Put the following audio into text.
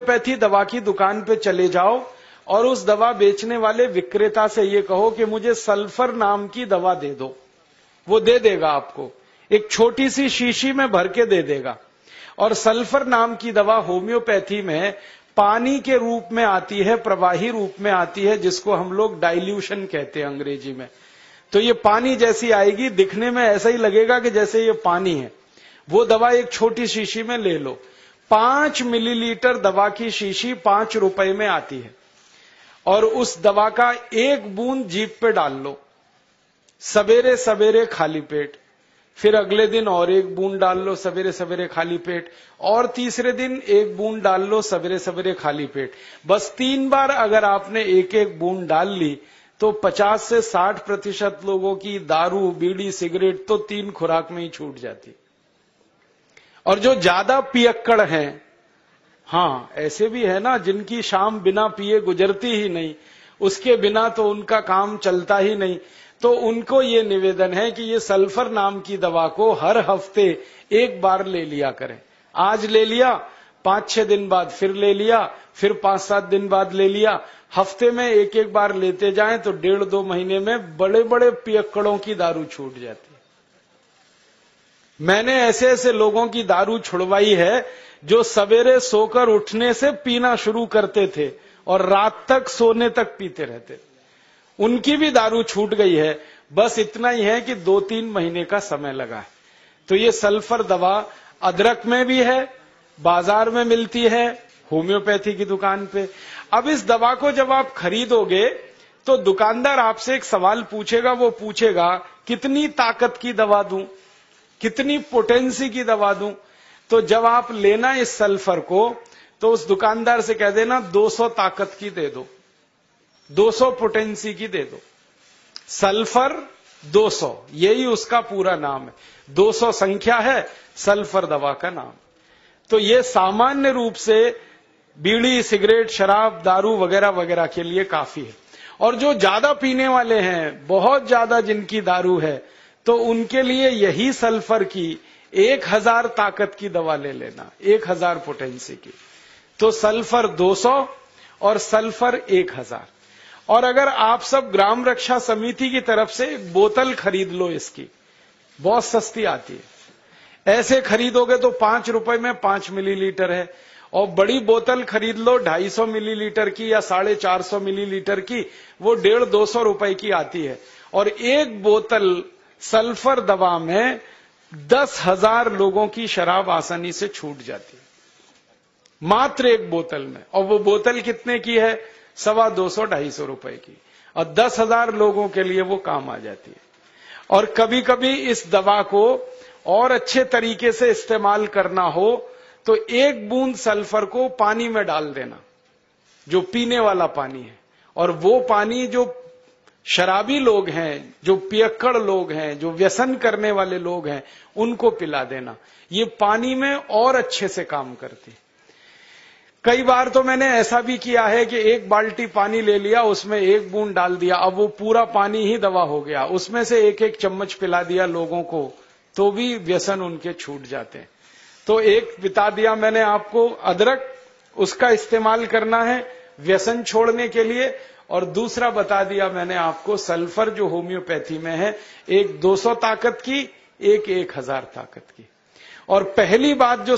Homeopathy दवा की दुकान पे चले जाओ और उस दवा बेचने वाले विक्रेता से ये कहो कि मुझे सल्फर नाम की दवा दे दो, वो दे देगा आपको, एक छोटी सी शीशी में भर के दे देगा। और सल्फर नाम की दवा होम्योपैथी में पानी के रूप में आती है, प्रवाही रूप में आती है, जिसको हम लोग डाइल्यूशन कहते हैं अंग्रेजी में। तो ये पानी जैसी आएगी, दिखने में ऐसा ही लगेगा कि जैसे ये पानी है। वो दवा एक छोटी शीशी में ले लो। 5 मिलीलीटर दवा की शीशी 5 रुपए में आती है और उस दवा का 1 बूंद जीभ पे डाल लो, सवेरे सवेरे खाली पेट, फिर अगले दिन और 1 बूंद डाल लो सवेरे सवेरे खाली पेट, और तीसरे दिन 1 बूंद डाल लो सवेरे सवेरे खाली पेट। बस 3 बार अगर आपने 1-1 बूंद डाल ली तो 50 से 60% लोगों की दारू, बीड़ी, सिगरेट तो 3 खुराक में ही छूट जाती। और जो ज्यादा पियक्कड़ हैं, हाँ ऐसे भी है ना जिनकी शाम बिना पिए गुजरती ही नहीं, उसके बिना तो उनका काम चलता ही नहीं, तो उनको ये निवेदन है कि ये सल्फर नाम की दवा को हर हफ्ते 1 बार ले लिया करें। आज ले लिया, 5-6 दिन बाद फिर ले लिया, फिर 5-7 दिन बाद ले लिया। हफ्ते में 1-1 बार लेते जाएं तो 1.5-2 महीने में बड़े बड़े पियक्कड़ों की दारू छूट जाती है। मैंने ऐसे ऐसे लोगों की दारू छुड़वाई है जो सवेरे सोकर उठने से पीना शुरू करते थे और रात तक सोने तक पीते रहते, उनकी भी दारू छूट गई है। बस इतना ही है कि 2-3 महीने का समय लगा है। तो ये सल्फर दवा अदरक में भी है, बाजार में मिलती है, होम्योपैथी की दुकान पे। अब इस दवा को जब आप खरीदोगे तो दुकानदार आपसे एक सवाल पूछेगा, वो पूछेगा कितनी ताकत की दवा दूं, कितनी पोटेंसी की दवा दूं। तो जब आप लेना इस सल्फर को तो उस दुकानदार से कह देना 200 ताकत की दे दो, 200 पोटेंसी की दे दो। सल्फर 200, यही उसका पूरा नाम है। 200 संख्या है सल्फर दवा का नाम। तो ये सामान्य रूप से बीड़ी, सिगरेट, शराब, दारू वगैरह वगैरह के लिए काफी है। और जो ज्यादा पीने वाले हैं, बहुत ज्यादा जिनकी दारू है, तो उनके लिए यही सल्फर की 1000 ताकत की दवा ले लेना, 1000 पोटेंसी की। तो सल्फर 200 और सल्फर 1000। और अगर आप सब ग्राम रक्षा समिति की तरफ से एक बोतल खरीद लो, इसकी बहुत सस्ती आती है। ऐसे खरीदोगे तो 5 रुपए में 5 मिलीलीटर है, और बड़ी बोतल खरीद लो 250 मिलीलीटर की या 450 मिलीलीटर की, वो 150-200 रुपए की आती है। और एक बोतल सल्फर दवा में 10,000 लोगों की शराब आसानी से छूट जाती है, मात्र एक बोतल में। और वो बोतल कितने की है? 250-250 रुपए की, और 10,000 लोगों के लिए वो काम आ जाती है। और कभी कभी इस दवा को और अच्छे तरीके से इस्तेमाल करना हो तो 1 बूंद सल्फर को पानी में डाल देना, जो पीने वाला पानी है, और वो पानी जो शराबी लोग हैं, जो पियक्कड़ लोग हैं, जो व्यसन करने वाले लोग हैं, उनको पिला देना। ये पानी में और अच्छे से काम करती। कई बार तो मैंने ऐसा भी किया है कि 1 बाल्टी पानी ले लिया, उसमें 1 बूंद डाल दिया, अब वो पूरा पानी ही दवा हो गया, उसमें से 1-1 चम्मच पिला दिया लोगों को, तो भी व्यसन उनके छूट जाते हैं। तो एक बता दिया मैंने आपको, अदरक, उसका इस्तेमाल करना है व्यसन छोड़ने के लिए, और दूसरा बता दिया मैंने आपको सल्फर, जो होम्योपैथी में है, एक 200 ताकत की, एक 1000 ताकत की। और पहली बात जो